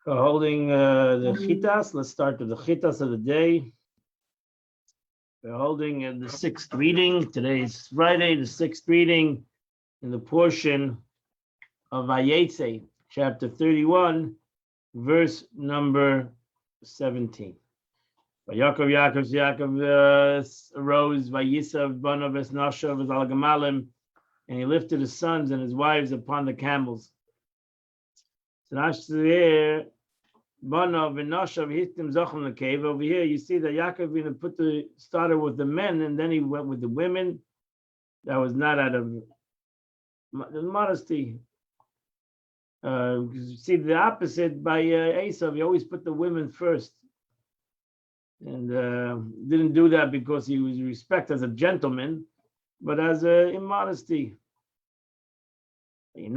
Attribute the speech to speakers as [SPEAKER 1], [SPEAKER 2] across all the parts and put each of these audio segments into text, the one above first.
[SPEAKER 1] We're holding the chitas. Let's start with the chitas of the day. We're holding the sixth reading. Today is Friday, the sixth reading in the portion of Vayetze, chapter 31, verse number 17. Yaakov arose, Vayisav, Banav, Esnashav, Algamalim, and he lifted his sons and his wives upon the camels. So that's there. Banav and Nashav hittim Zacham the cave. Over here, you see that Yaakov started with the men and then he went with the women. That was not out of modesty. You see the opposite by Esav. He always put the women first, and didn't do that because he was respected as a gentleman, but as a immodesty. And he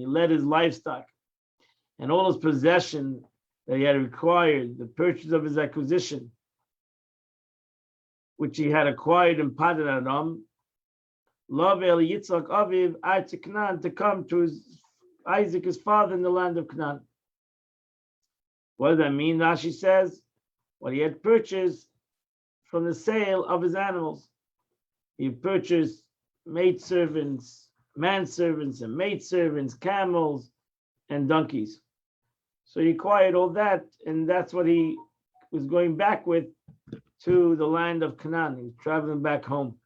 [SPEAKER 1] led his livestock and all his possession that he had required, the purchase of his acquisition, which he had acquired in Padan Aram, Love El Yitzchak Aviv to Canaan, to come to Isaac, his father, in the land of Canaan. What does that mean? Rashi says, what he had purchased from the sale of his animals. He purchased maidservants, manservants, and maidservants, camels, and donkeys. So he acquired all that, and that's what he was going back with to the land of Canaan. He was traveling back home.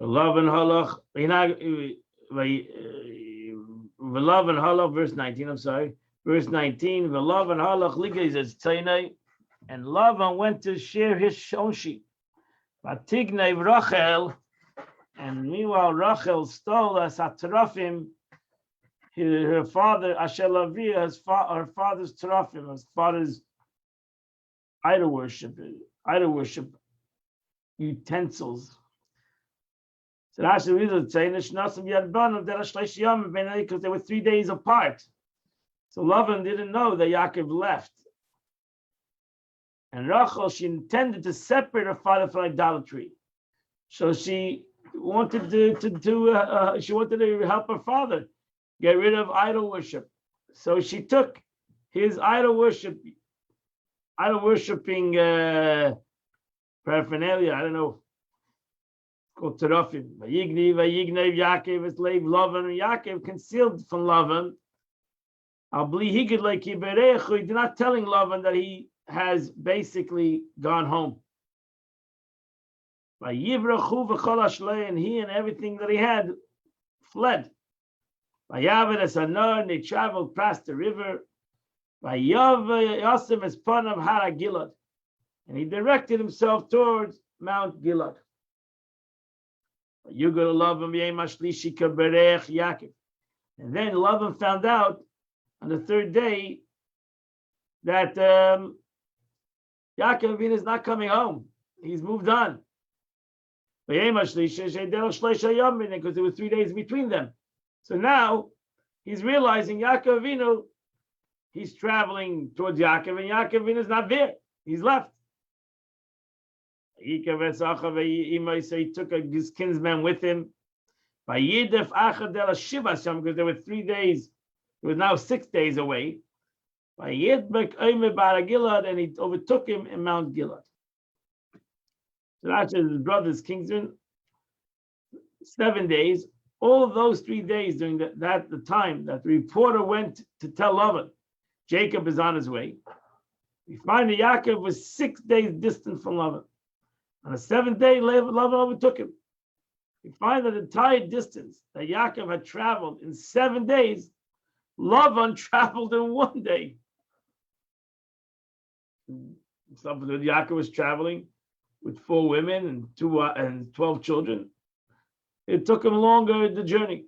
[SPEAKER 1] V'lavan halach, verse 19, I'm sorry. Verse 19, V'lavan halach ligay as Tainai, and Lavan went to share his own sheep. Vatignei Rachel, and meanwhile Rachel stole as Atrafim, her father, Asher Lavi, her father's Terafim, his father's idol worship utensils. So that's the reason because they were 3 days apart. So Lavan didn't know that Yaakov left. And Rachel, she intended to separate her father from idolatry. So she wanted to help her father get rid of idol worship. So she took his idol worshiping paraphernalia, I don't know, called Terafim. Vayignev Yaakov is slave Lavan, and Yaakov concealed from Lavan. He's not telling Lavan that he has basically gone home. And he and everything that he had fled. And they traveled past the river. And he directed himself towards Mount Gilad. You go to Lavan, and then Lavan found out on the third day that Yaakov is not coming home. He's moved on. Because there were 3 days between them. So now he's realizing Yaakov Avinu, he's traveling towards Yaakov, and Yaakov Avinu is not there. He's left. So he took his kinsman with him. Because there were 3 days, it was now 6 days away. And he overtook him in Mount Gilad. So that's his brother's kinsman. 7 days. All of those 3 days during the time that the reporter went to tell Lavan, Jacob is on his way. We find that Yaakov was 6 days distant from Lavan. On the 7th day, Lavan overtook him. We find that the entire distance that Yaakov had traveled in 7 days, Lavan traveled in 1 day. Something that Yaakov was traveling with 4 women and 12 children. It took him longer the journey.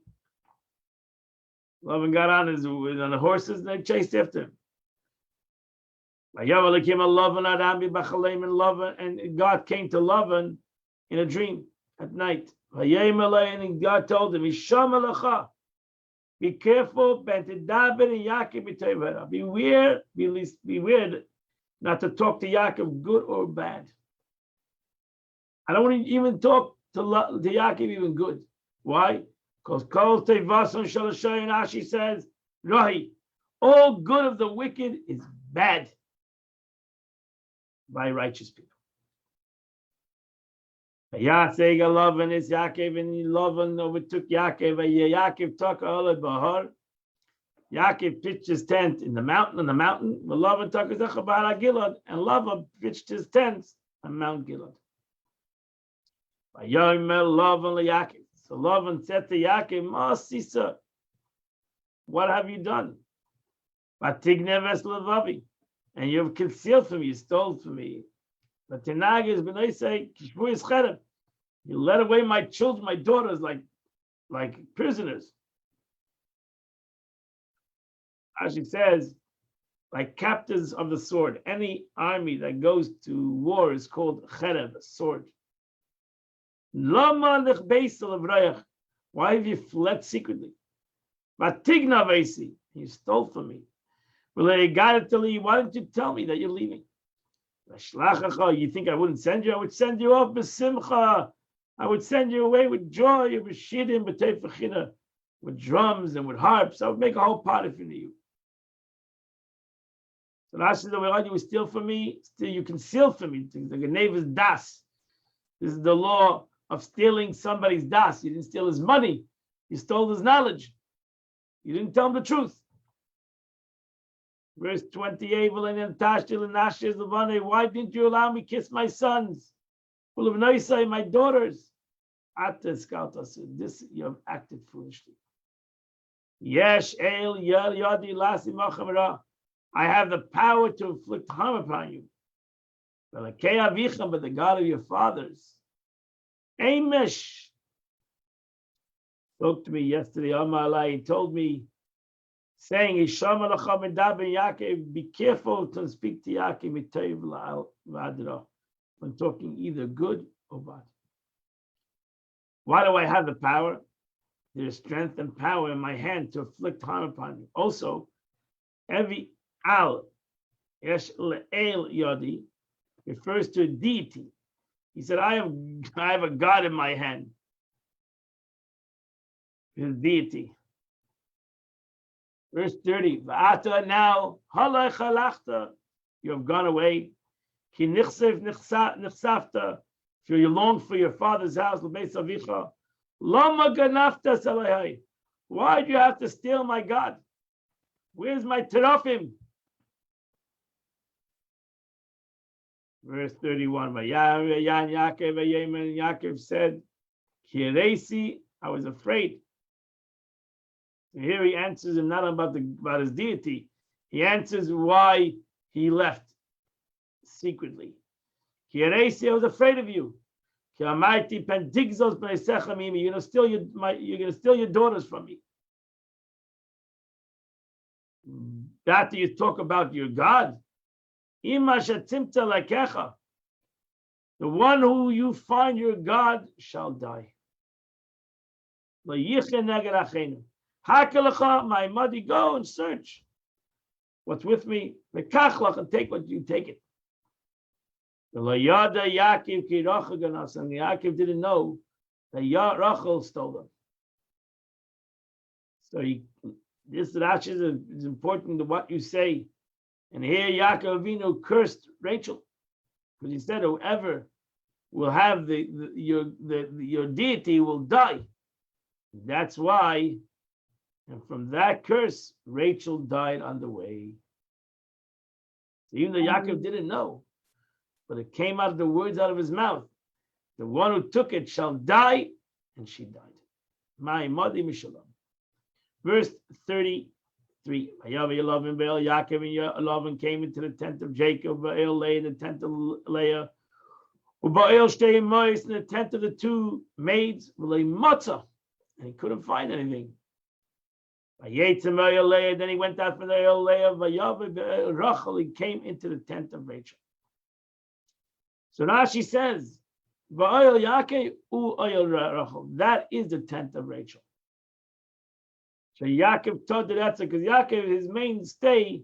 [SPEAKER 1] Lavan got on the horses and they chased after him. And God came to Lavan in a dream at night. And God told him, be careful, beware not to talk to Yaakov, good or bad. I don't want to even talk to Yaakov even good. Why? Because Kol Tevason Shalashay, Rashi says, Rahi, all good of the wicked is bad by righteous people. Yaakov Lavan is Yaakov, and Lavan overtook Yaakov. Yaakov took Olad Bahar. Yaakov pitched his tent in the mountain, on the mountain. Lavan took his Echabara Gilad, and Lavan pitched his tent on Mount Gilad. Lavan Yaakov. So Lavan said to Yaakov, Masisa, what have you done? Batigneves Levavi, and you've concealed from me, you stole from me. But Tenag is when they say, you led away my children, my daughters, like prisoners. As she says, like captains of the sword. Any army that goes to war is called cherev, a sword. Why have you fled secretly? You stole from me. Well, I got it to you. Why didn't you tell me that you're leaving? You think I wouldn't send you? I would send you off b'simcha. I would send you away with joy, with drums and with harps. I would make a whole party for you. So Rashi says, "What you steal from me? Still, you conceal from me. The neighbor's das. This is the law of stealing somebody's das. You didn't steal his money. You stole his knowledge. You didn't tell him the truth." Verse 28, why didn't you allow me to kiss my sons? My daughters. This you have acted foolishly. Yes, I have the power to inflict harm upon you. But the God of your fathers. Amish spoke to me yesterday on my life. He told me, saying, Yaakov, be careful to speak to Yaakov when talking either good or bad. Why do I have the power? There is strength and power in my hand to inflict harm upon you. Also, every al yesh le'el yodi refers to a deity. He said, I have a God in my hand. His deity. Verse 30, V'ata now, halach halachta, you have gone away. Ki nichsev nichsafta, for you long for your father's house, l'beis avicha. Lama ganafta salahai. Why do you have to steal my God? Where's my terafim? Verse 31, Yaakov said, Kiresi, I was afraid. And here he answers him not about his deity. He answers why he left secretly. Kiresi, I was afraid of you. You're gonna steal your daughters from me. After you talk about your God, the one who you find your God shall die. My mother, go and search what's with me. And take what you take it. And Yaakov didn't know that Rachel stole them. So this Rashi is important to what you say. And here Yaakov Avinu cursed Rachel because he said, "Whoever will have your deity will die." That's why, and from that curse, Rachel died on the way. So even though Yaakov didn't know, but it came out of the words out of his mouth. The one who took it shall die, and she died. My mother Mishalom. Verse 33. Yaakov and Lavan came into the tent of Jacob. Baal lay in the tent of Leah. Baal stayed in the tent of the two maids. And he couldn't find anything. Then he went out for the Leah. Rachel, he came into the tent of Rachel. So Rashi says, that is the tent of Rachel. So Yaakov told the answer because Yaakov, his mainstay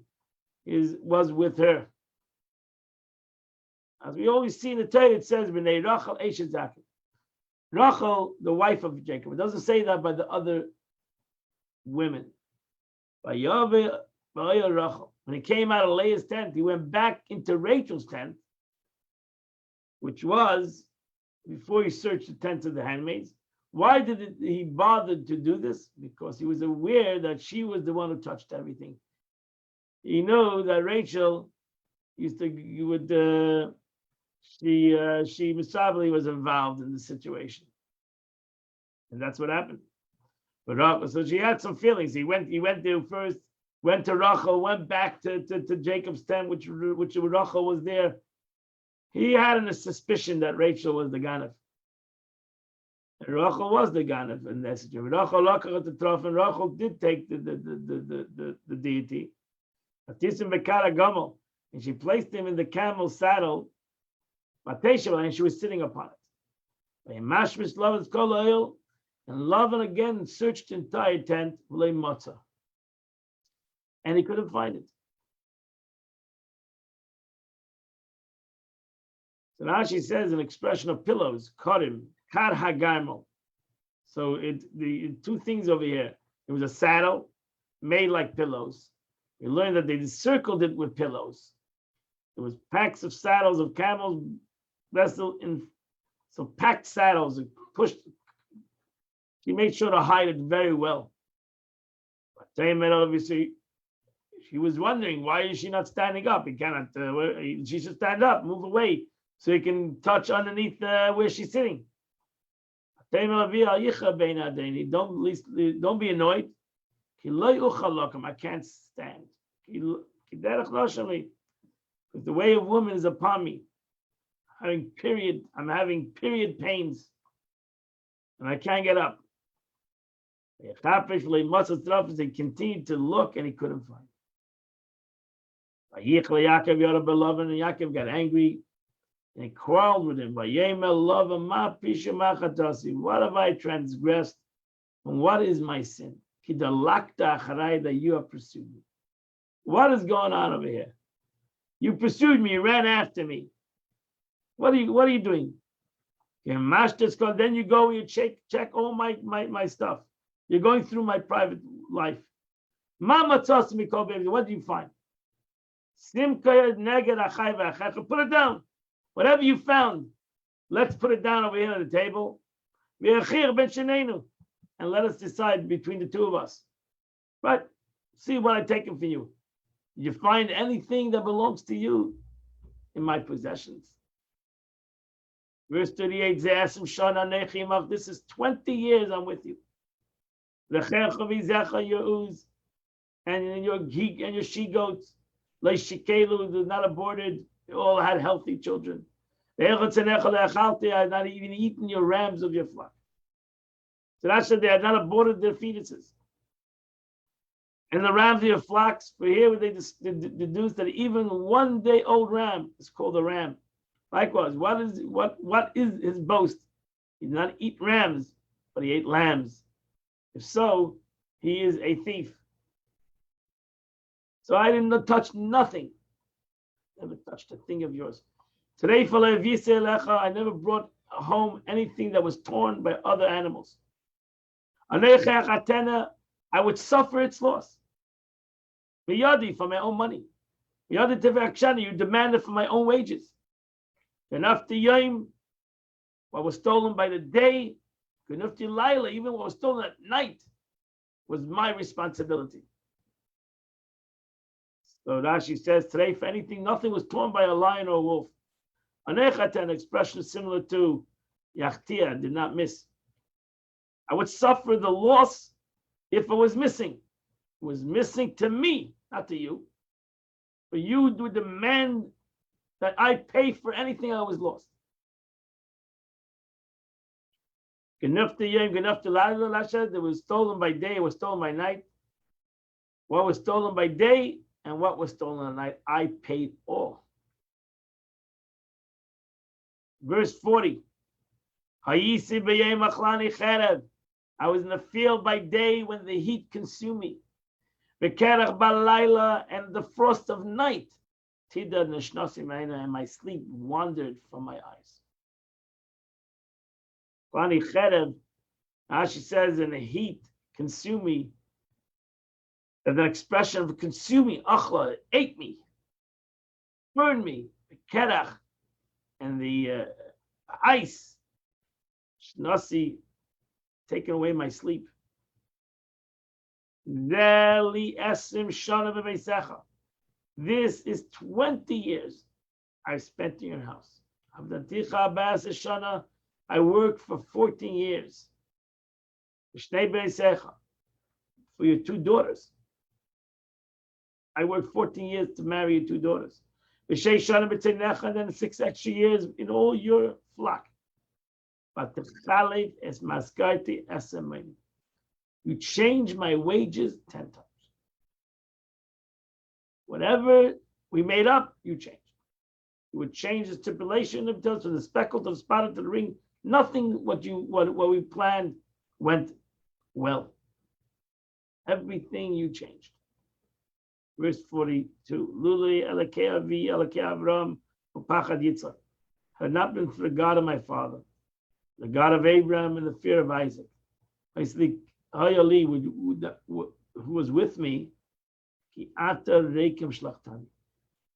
[SPEAKER 1] was with her. As we always see in the Torah, it says, "B'nei Rachel Eshet Yaakov." Rachel, the wife of Jacob. It doesn't say that by the other women. When he came out of Leah's tent, he went back into Rachel's tent, which was before he searched the tents of the handmaids. Why did he bother to do this? Because he was aware that she was the one who touched everything. He knew that Rachel she miserably was involved in the situation, and that's what happened. But Rachel, so she had some feelings. He went there first, went to Rachel, went back to Jacob's tent, which Rachel was there. He had a suspicion that Rachel was the Ganef. And Rachel was the Ganef in that situation. Rachel did take the deity. And she placed him in the camel's saddle, and she was sitting upon it. And Lavan again searched the entire tent, and he couldn't find it. So Rashi says an expression of pillows, karim, kar hagarmel. So the two things over here. It was a saddle made like pillows. We learned that they circled it with pillows. There was packs of saddles of camels, so packed saddles and pushed. She made sure to hide it very well. But obviously, she was wondering, why is she not standing up? He cannot. She should stand up, move away, so he can touch underneath where she's sitting. Don't be annoyed. I can't stand. Because the way of woman is upon me. I'm having period pains, and I can't get up. He continued to look, and he couldn't find it. And Yaakov got angry, and he quarreled with him. What have I transgressed, and what is my sin? That you have pursued me. What is going on over here? You pursued me, you ran after me. What are you doing? Then you go, you check all my stuff. You're going through my private life. What do you find? Put it down. Whatever you found, let's put it down over here on the table. And let us decide between the two of us. But see what I've taken for you. You find anything that belongs to you in my possessions. Verse 38, this is 20 years I'm with you. And your she-goats, they're not aborted, they all had healthy children. I had not even eaten your rams of your flock. So that's that they had not aborted their fetuses. And the rams of your flocks, for here they deduce that even 1 day old ram is called a ram. Likewise, what is his boast? He did not eat rams, but he ate lambs. If so, he is a thief. So I didn't touch nothing. Never touched a thing of yours. Today, I never brought home anything that was torn by other animals. I would suffer its loss. For my own money. You demanded for my own wages. Enough to yom, what was stolen by the day, enough to Lila, even what was stolen at night, was my responsibility. So Rashi says today, for anything, nothing was torn by a lion or a wolf. An expression similar to Yachtia, did not miss. I would suffer the loss if it was missing. It was missing to me, not to you. But you would demand that I pay for anything I was lost. That was stolen by day, it was stolen by night. What was stolen by day and what was stolen at night, I paid all. Verse 40. I was in the field by day when the heat consumed me. And the frost of night. And my sleep wandered from my eyes. Klani cherev, Rashi says, in the heat, consume me. As an expression of consuming, achla, it ate me, burned me, the kerach, and the ice, shnasi, taking away my sleep. This is 20 years I've spent in your house. I worked for 14 years. For your two daughters. I worked 14 years to marry your two daughters. And then 6 extra years in all your flock. But the chalik is maskarti esemim. You change my wages 10 times. Whatever we made up, you changed. You would change the stipulation of from the speckle to the spot to the ring. Nothing what we planned went well. Everything you changed. Verse 42. Luli Elokei Avi Elokei Avram Upachad Yitzchak. Had it not been for the God of my father, the God of Abraham and the fear of Isaac. I speak Hayali, who was with me,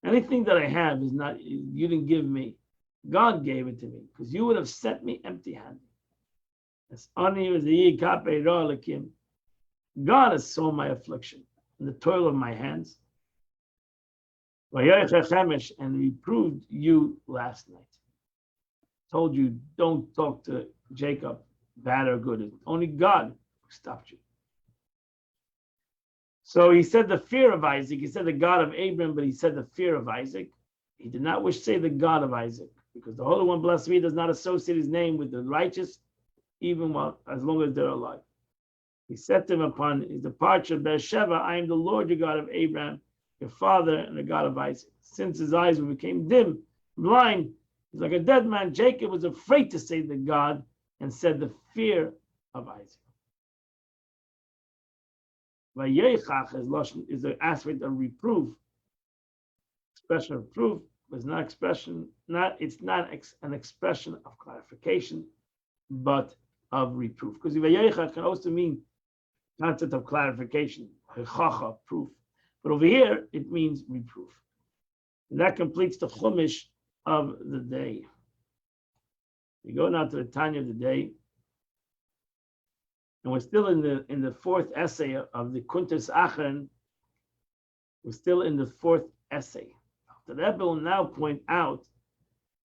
[SPEAKER 1] anything that I have is not, you didn't give me. God gave it to me, because you would have sent me empty-handed. God has sown my affliction and the toil of my hands. And reproved you last night. Told you, don't talk to Jacob, bad or good. Only God stopped you. So he said the fear of Isaac. He said the God of Abraham, but he said the fear of Isaac. He did not wish to say the God of Isaac, because the Holy One, blessed be, does not associate his name with the righteous, even while as long as they're alive. He said to him upon his departure, Beersheba, I am the Lord, your God of Abraham, your father, and the God of Isaac. Since his eyes became dim, blind, he's like a dead man. Jacob was afraid to say the God and said the fear of Isaac. Vayechach is the aspect of reproof. Expression of proof is not expression, it's not an expression of clarification, but of reproof. Because Vayechach can also mean concept of clarification, proof. But over here, it means reproof. And that completes the Chumash of the day. We go now to the Tanya of the day. And we're still in the fourth essay of the Kuntres Acharon. We're still in the fourth essay. The Rebbe will now point out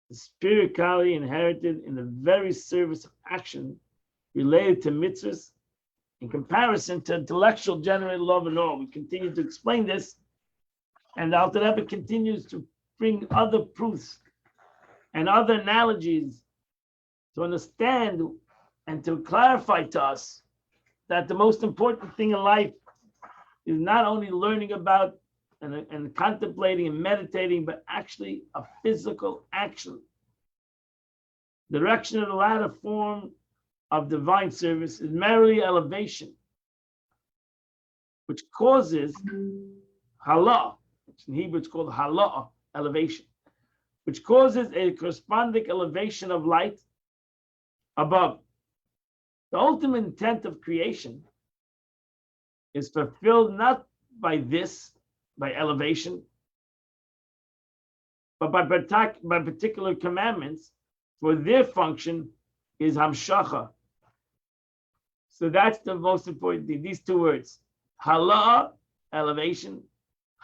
[SPEAKER 1] the spirituality inherited in the very service of action related to mitzvahs in comparison to intellectual generated love and all. We continue to explain this, and the Alter Rebbe continues to bring other proofs and other analogies to understand and to clarify to us that the most important thing in life is not only learning about and contemplating and meditating, but actually a physical action. The direction of the latter form of divine service is merely elevation, which causes halah, which in Hebrew it's called halah, elevation, which causes a corresponding elevation of light above. The ultimate intent of creation is fulfilled not by elevation, but by particular commandments, for their function is hamshacha. So that's the most important thing. These two words, halah, elevation,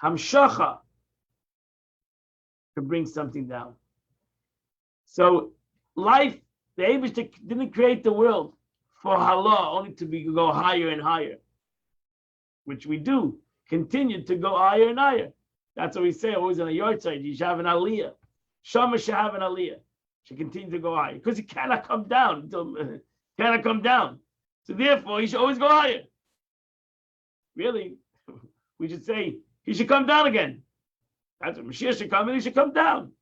[SPEAKER 1] hamshacha, to bring something down. So life, the Eibishter didn't create the world for halah, only to go higher and higher, which we do, continue to go higher and higher. That's what we say always on a yard side. You should have an aliyah. Shama should have an aliyah. Should continue to go higher because he cannot come down. Cannot come down. So therefore, he should always go higher. Really, we should say he should come down again. That's what Mashiach should come and he should come down.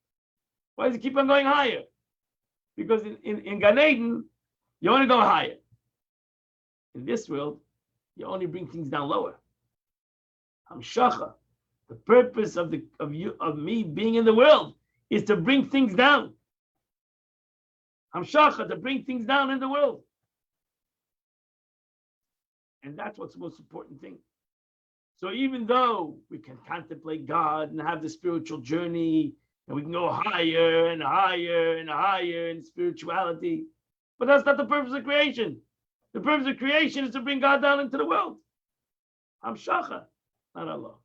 [SPEAKER 1] Why does he keep on going higher? Because in Gan Eden, you only go higher. In this world, you only bring things down lower. Hamshacha, the purpose of me being in the world is to bring things down. Hamshacha, to bring things down in the world. And that's what's the most important thing. So even though we can contemplate God and have the spiritual journey, and we can go higher and higher and higher in spirituality, but that's not the purpose of creation. The purpose of creation is to bring God down into the world. Hamshacha, not Allah.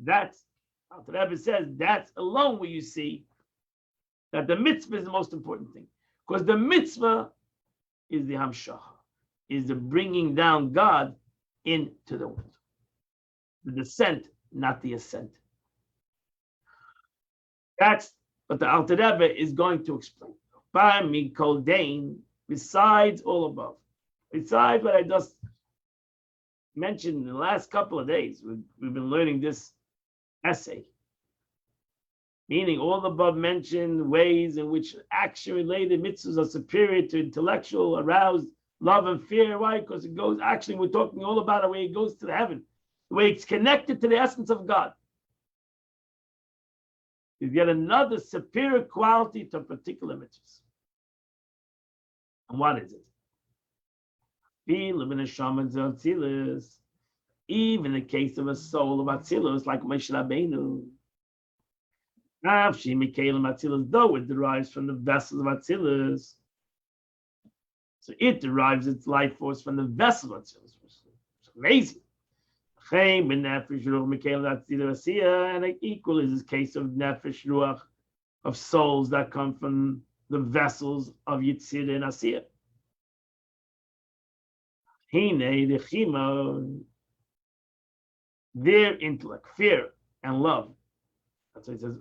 [SPEAKER 1] That's, the Rebbe says, that's alone where you see that the mitzvah is the most important thing. Because the mitzvah is the Hamshacha, is the bringing down God into the world. The descent, not the ascent. That's what the Alter Rebbe is going to explain. Besides all above, besides what I just mentioned in the last couple of days, we've been learning this essay. Meaning all the above mentioned ways in which action-related mitzvahs are superior to intellectual, aroused love and fear. Why? Because it goes, actually, we're talking all about the way it goes to the heaven, the way it's connected to the essence of God. Is yet another superior quality to particular mitzvahs. And what is it? Even in the case of a soul of Atzilus, like Moshe Rabbeinu, though it derives from the vessels of Atzilus, so it derives its life force from the vessel of Atzilus. It's amazing. And equal is this case of Nefesh Ruach, of souls that come from the vessels of Yitzir and Asiyah. Their intellect, fear, and love. That's why it says,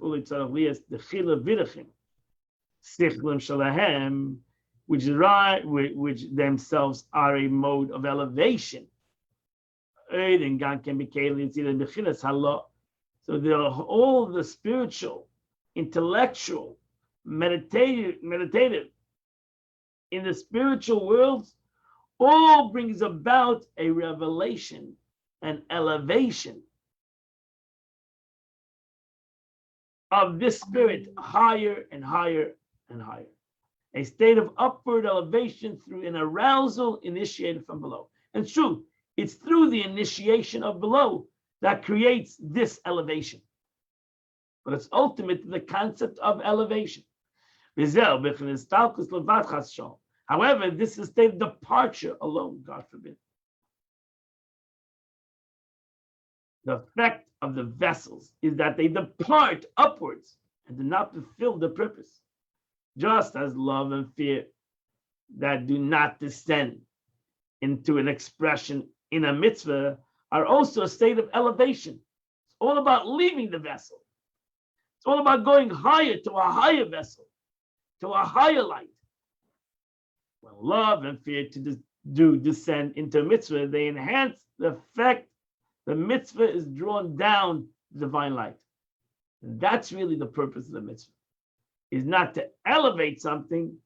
[SPEAKER 1] which themselves are a mode of elevation. So there are all the spiritual, intellectual, meditative in the spiritual worlds, all brings about a revelation, an elevation of this spirit higher and higher and higher. A state of upward elevation through an arousal initiated from below. And it's true, it's through the initiation of below that creates this elevation. But it's ultimate the concept of elevation. However, this is a state of departure alone, God forbid. The effect of the vessels is that they depart upwards and do not fulfill the purpose. Just as love and fear that do not descend into an expression in a mitzvah are also a state of elevation. It's all about leaving the vessel. It's all about going higher to a higher vessel, to a higher light. When love and fear do descend into a mitzvah, they enhance the effect. The mitzvah is drawn down to divine light. And that's really the purpose of the mitzvah, is not to elevate something,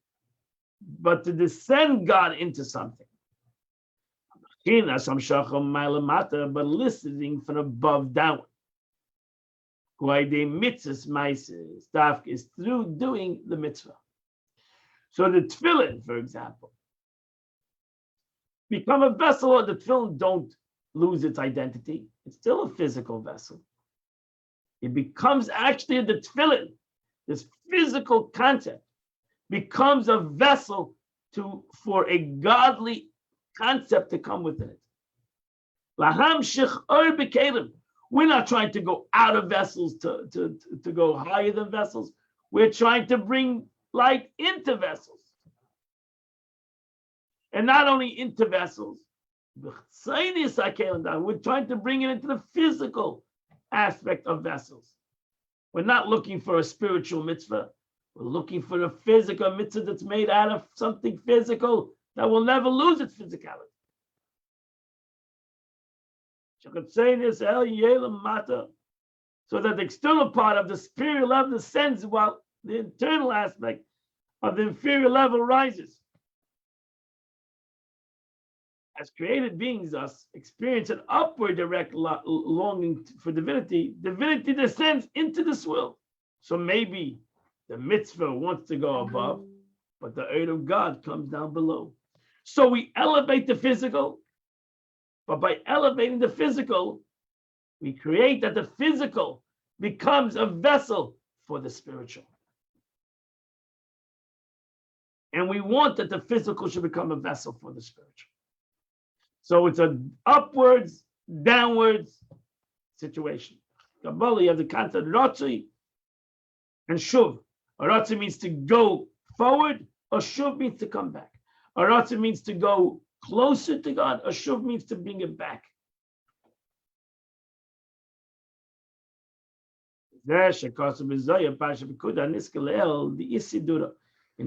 [SPEAKER 1] but to descend God into something. But listening from above downward. Why the mitzvah is through doing the mitzvah. So the tefillin, for example, become a vessel, or the tefillin don't lose its identity. It's still a physical vessel. It becomes actually the tefillin, this physical concept, becomes a vessel for a godly concept to come within it. We're not trying to go out of vessels to go higher than vessels. We're trying to bring light into vessels. And not only into vessels, we're trying to bring it into the physical aspect of vessels. We're not looking for a spiritual mitzvah. We're looking for a physical mitzvah that's made out of something physical that will never lose its physicality. So that the external part of the spiritual level descends while the internal aspect of the inferior level rises. As created beings, us experience an upward direct longing for divinity. Divinity descends into this world. So maybe The mitzvah wants to go above, but the Eid of God comes down below. So we elevate the physical, but by elevating the physical, we create that the physical becomes a vessel for the spiritual. And we want that the physical should become a vessel for the spiritual. So it's an upwards, downwards situation. Kabbalah, you have the concept of Ratzi and Shuv. A Ratzi means to go forward, a Shuv means to come back. A Ratzi means to go closer to God, a Shuv means to bring it back. And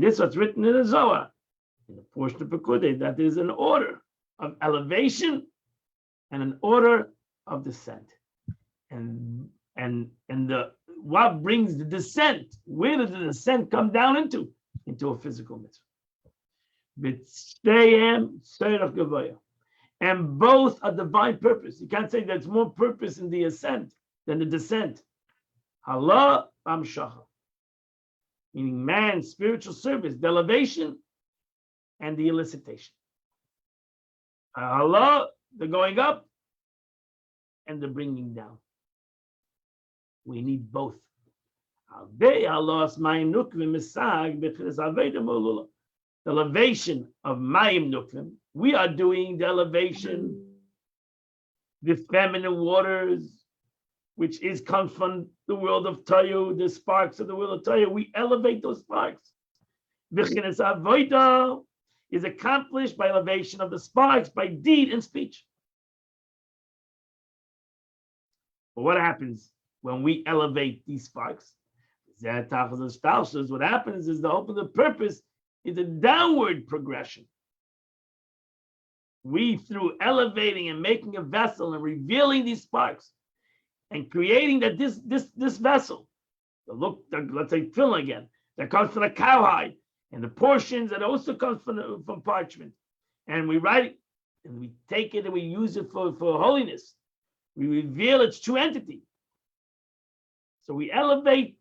[SPEAKER 1] this is what's written in the Zohar, in the portion of Pekudei, that is an order of elevation and an order of descent. And the what brings the descent? Where does the descent come down into? Into a physical mitzvah. And both are divine purpose. You can't say there's more purpose in the ascent than the descent. Allah Amshacha. Meaning man's spiritual service, the elevation and the elicitation. Allah, the going up and the bringing down. We need both. The elevation of Mayim Nukvim, we are doing the elevation, the feminine waters, which comes from the world of Tayu, the sparks of the world of Tayu. We elevate those sparks. V'chinas avoda is accomplished by elevation of the sparks, by deed and speech. But what happens when we elevate these sparks? What happens is the ultimate purpose is a downward progression. We, through elevating and making a vessel and revealing these sparks, and creating that this vessel, let's say tefillin again, that comes from the cowhide, and the portions that also comes from parchment, and we write it, and we take it and we use it for holiness. We reveal its true entity. So we elevate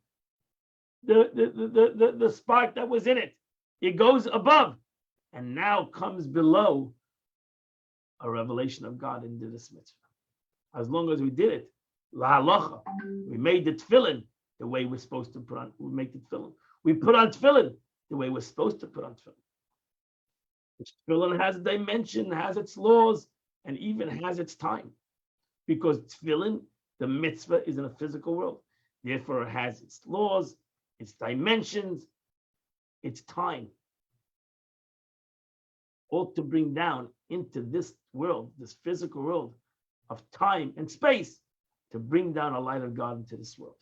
[SPEAKER 1] the spark that was in it. It goes above, and now comes below a revelation of God into this mitzvah. As long as we did it, la halacha, we made the tefillin the way we're supposed to put on. We make the tefillin. We put on tefillin the way we're supposed to put on tefillin. Which tefillin has a dimension, has its laws, and even has its time. Because tefillin, the mitzvah, is in a physical world. Therefore, it has its laws, its dimensions, its time. All to bring down into this world, this physical world of time and space, to bring down a light of God into this world.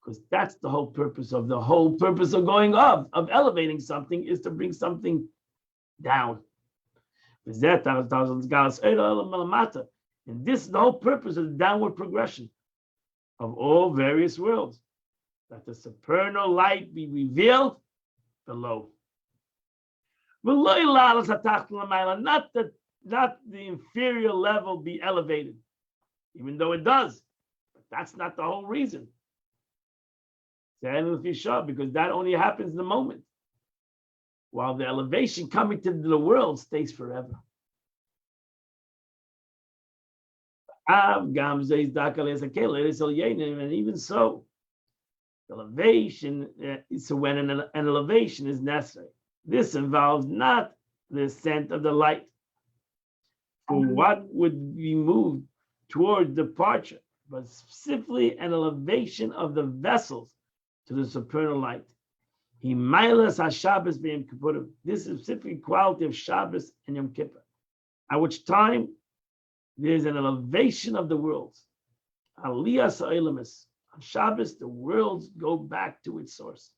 [SPEAKER 1] Because that's the whole purpose of going up, of elevating something, is to bring something down. And this is the whole purpose of the downward progression of all various worlds, that the supernal light be revealed below. Not the inferior level be elevated, even though it does. But that's not the whole reason. Because that only happens in the moment, while the elevation coming to the world stays forever. And even so, elevation, so when an elevation is necessary, this involves not the ascent of the light, for what would be moved toward departure, but simply an elevation of the vessels to the supernal light. This is simply quality of Shabbos and Yom Kippur, at which time there's an elevation of the worlds. Aliyas ha'olamis. On Shabbos, the worlds go back to its source,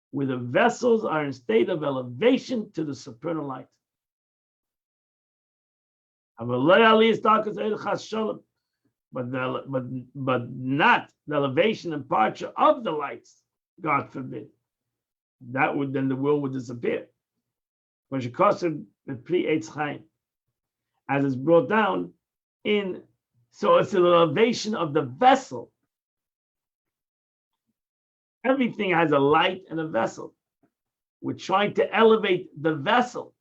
[SPEAKER 1] where the vessels are in state of elevation to the supernal light. But not the elevation and departure of the lights, God forbid. That would, then the world would disappear. As is brought down in, so it's an elevation of the vessel, Everything has a light and a vessel. We're trying to elevate the vessel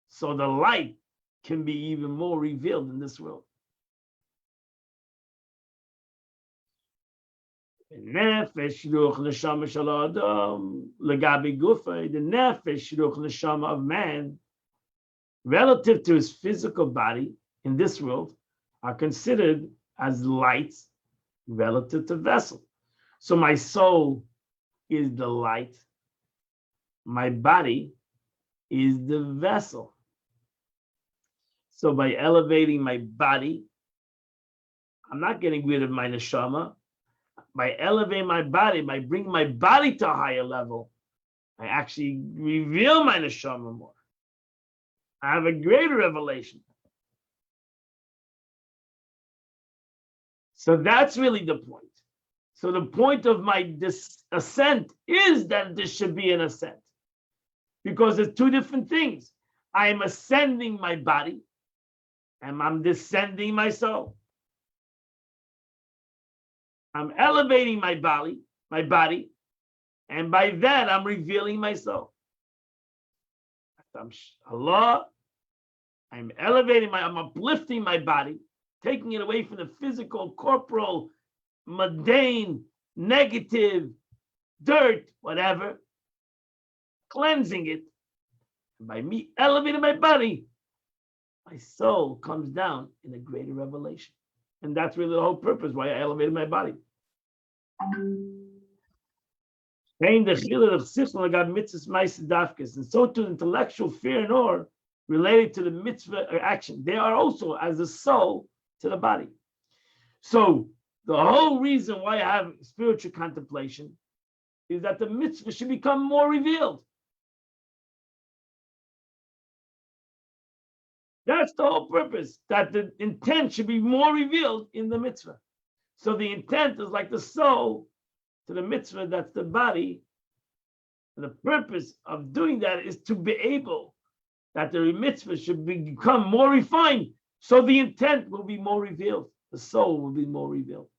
[SPEAKER 1] so the light can be even more revealed in this world. The nefesh ruach neshama of man, relative to his physical body in this world, are considered as lights relative to vessel. So my soul is the light, my body is the vessel. So by elevating my body, I'm not getting rid of my neshama. By elevating my body, by bringing my body to a higher level, I actually reveal my neshama more. I have a greater revelation. So that's really the point. So the point of my ascent is that this should be an ascent. Because there's two different things. I am ascending my body, and I'm descending my soul. I'm elevating my body, and by that I'm revealing my soul. Allah, I'm uplifting my body, taking it away from the physical, corporal, mundane, negative, dirt, whatever, cleansing it. And by me elevating my body, my soul comes down in a greater revelation. And that's really the whole purpose why I elevated my body. And so to intellectual fear and awe related to the mitzvah or action, they are also as a soul to the body. So the whole reason why I have spiritual contemplation is that the mitzvah should become more revealed. That's the whole purpose, that the intent should be more revealed in the mitzvah. So the intent is like the soul to the mitzvah, that's the body. And the purpose of doing that is to be able, that the mitzvah should become more refined, so the intent will be more revealed. The soul will be more revealed.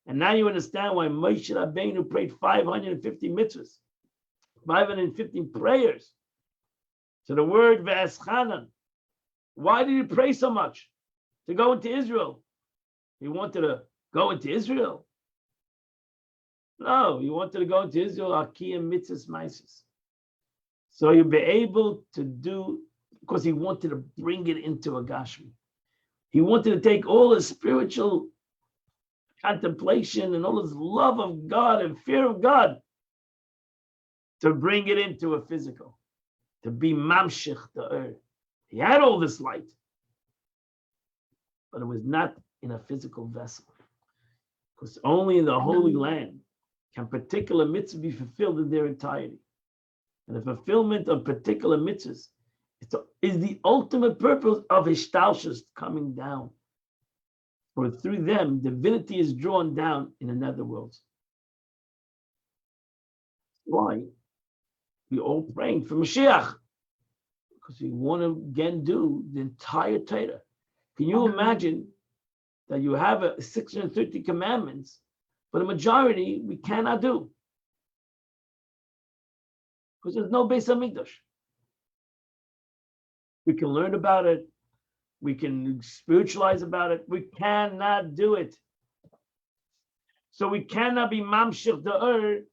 [SPEAKER 1] And now you understand why Moshe Rabbeinu prayed 550 mitzvahs, 550 prayers. So the word Ve'eschanan. Why did he pray so much? To go into Israel. He wanted to go into Israel. No, he wanted to go into Israel, Akiyam mitzvahs maisis. So you'll be able to do, because he wanted to bring it into a Gashmi. He wanted to take all his spiritual contemplation and all his love of God and fear of God to bring it into a physical, to be mamshich the earth. He had all this light, but it was not in a physical vessel, because only in the Holy Land can particular mitzvahs be fulfilled in their entirety. And the fulfillment of particular mitzvahs is the ultimate purpose of Hishtalshus coming down. For through them, divinity is drawn down in the netherworlds. Why? We're all praying for Mashiach, because we want to again do the entire Torah. Can you imagine that you have 630 commandments, but the majority we cannot do? Because there's no Beis Hamikdash. We can learn about it. We can spiritualize about it. We cannot do it. So we cannot be mamshich da'ur.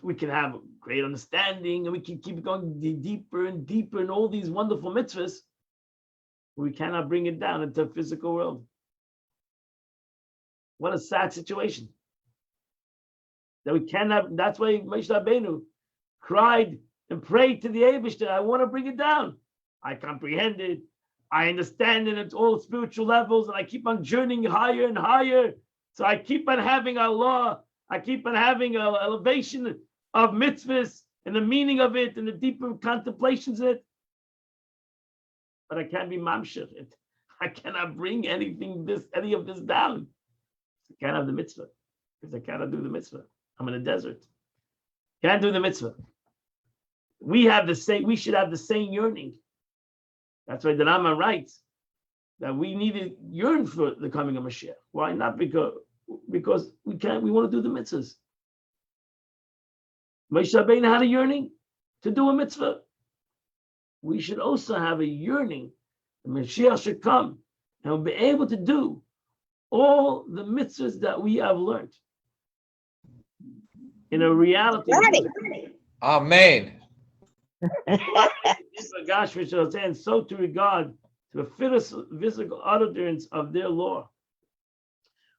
[SPEAKER 1] We can have a great understanding, and we can keep going deeper and deeper in all these wonderful mitzvahs. We cannot bring it down into the physical world. What a sad situation. That we cannot. That's why Moshe Rabbeinu cried and prayed to the Eibishter, I want to bring it down. I comprehend it. I understand it at all spiritual levels, and I keep on journeying higher and higher. So I keep on having Allah. I keep on having an elevation of mitzvahs and the meaning of it and the deeper contemplations of it. But I can't be mamshech it. I cannot bring any of this down. I can't have the mitzvah because I cannot do the mitzvah. I'm in a desert. Can't do the mitzvah. We should have the same yearning. That's why the Rama writes that we need to yearn for the coming of Mashiach. Why not? Because we want to do the mitzvahs. Moshe Rabbeinu had a yearning to do a mitzvah. We should also have a yearning that Mashiach should come and we'll be able to do all the mitzvahs that we have learned in a reality.
[SPEAKER 2] Amen.
[SPEAKER 1] And so to regard to the physical utterance of their law.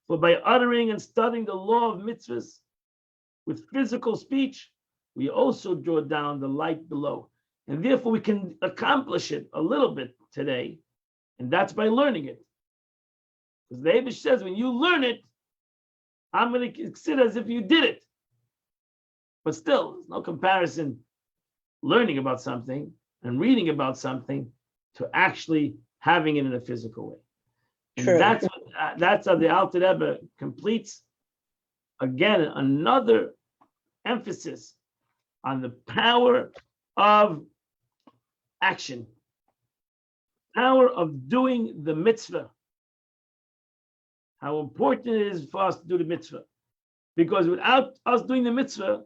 [SPEAKER 1] For by uttering and studying the law of mitzvahs with physical speech, we also draw down the light below. And therefore we can accomplish it a little bit today. And that's by learning it. Because the Eibush says, when you learn it, I'm going to consider as if you did it. But still, there's no comparison learning about something and reading about something to actually having it in a physical way. And
[SPEAKER 3] True.
[SPEAKER 1] that's how the Alter Rebbe completes, again, another emphasis on the power of action, power of doing the mitzvah. How important it is for us to do the mitzvah. Because without us doing the mitzvah,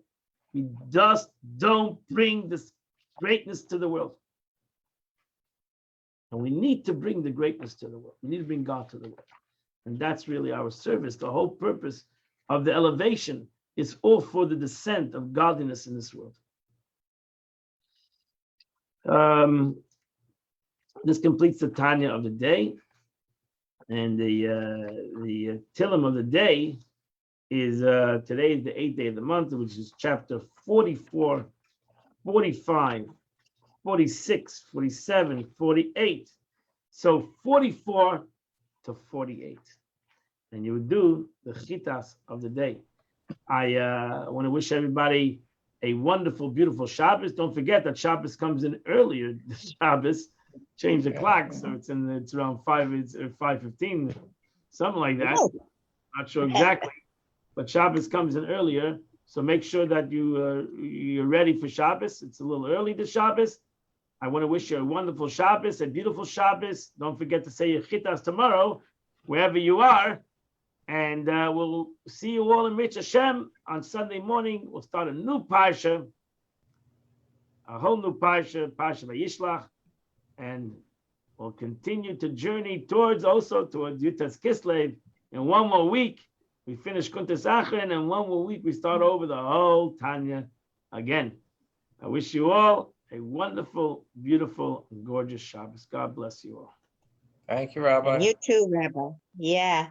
[SPEAKER 1] we just don't bring this greatness to the world. And we need to bring the greatness to the world. We need to bring God to the world. And that's really our service. The whole purpose of the elevation is all for the descent of godliness in this world. This completes the Tanya of the day. And the Tillim of the day is today is the 8th day of the month, which is chapter 44, 45, 46, 47, 48. So 44 to 48. And you would do the chitas of the day. I want to wish everybody a wonderful, beautiful Shabbos. Don't forget that Shabbos comes in earlier. The Shabbos change the clock, so it's around 5:15, something like that. Not sure exactly, but Shabbos comes in earlier. So make sure that you're ready for Shabbos. It's a little early to Shabbos. I want to wish you a wonderful Shabbos, a beautiful Shabbos. Don't forget to say your chitas tomorrow, wherever you are. And we'll see you all in Mitz Hashem on Sunday morning. We'll start a new parsha, a whole new parsha Vayishlach, and we'll continue to journey towards Yutas Kislev. In one more week, we finish Kuntas Achron, and one more week we start over the whole Tanya again. I wish you all a wonderful, beautiful, and gorgeous Shabbos. God bless you all.
[SPEAKER 2] Thank you, Rabbi.
[SPEAKER 3] You too, Rabbi. Yeah.